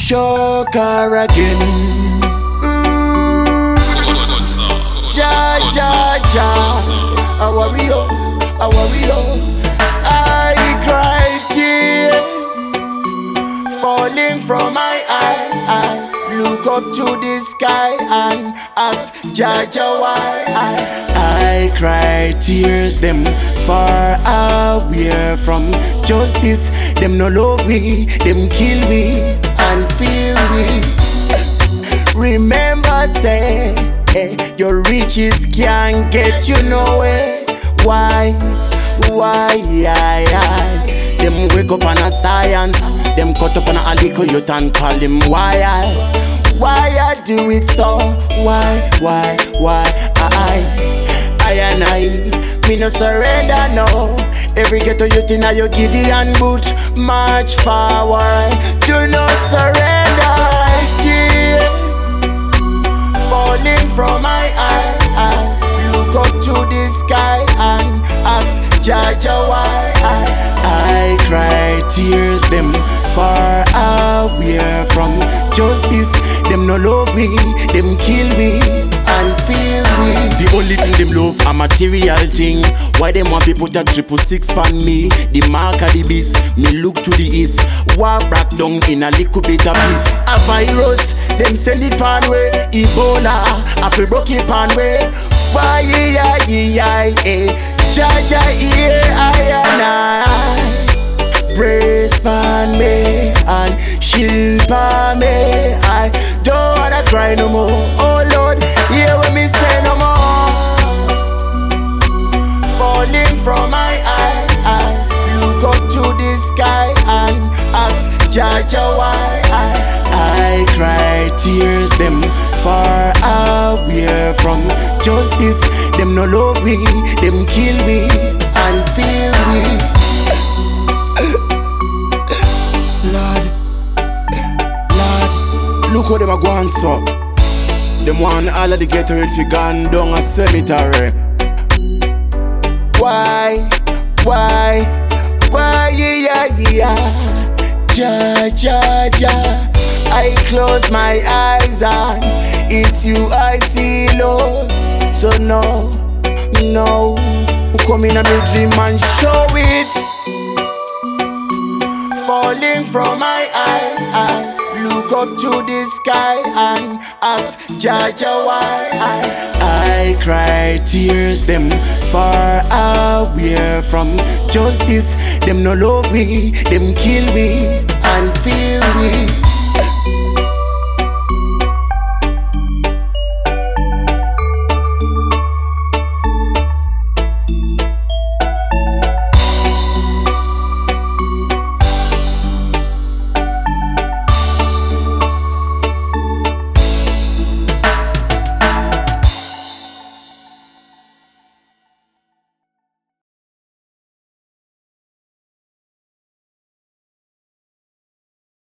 Shocker again. Ja, ja, ja. A warrior, a warrior. I cry tears falling from my eyes. I look up to the sky and ask Jaja why. I cry tears, them far away from justice. Them no love we, them kill we and feel we. Remember say, your riches can't get you nowhere. Why? Them wake up on a science, them cut up on a liquor youth and call them why I do it so? Why? I and I, me no surrender no. Every ghetto youth in a your Gideon boots, march forward, do not surrender. Tears falling from my eyes, I look up to the sky and ask Jaja why. I cry tears, them far away from justice. Them no love we, them kill we and feel we. The only thing them love a material thing. Why them want to put a 666 on me? The mark of the beast, me look to the east. War back down in a little bit of peace. A virus, them send it pan way. Ebola, a free broke it pan way. Why Jaja here I and I. Praise pan me and shield pan me. I don't wanna cry no more. Oh Lord, hear what me say no more. Falling from my eyes, I look up to the sky and ask Jaja why. I cry tears, them far away from justice. Them no love we, them kill we and feel we. Lord, look how them a go on so. Them want all of the ghetto if you gone down a cemetery. Why, ja. I close my eyes and it's you I see, Lord. So no, come in a me dream and show it. Falling from my eyes, I look up to the sky and ask Jaja why. I cry tears, them far away from justice. Them no love we, them kill we and feel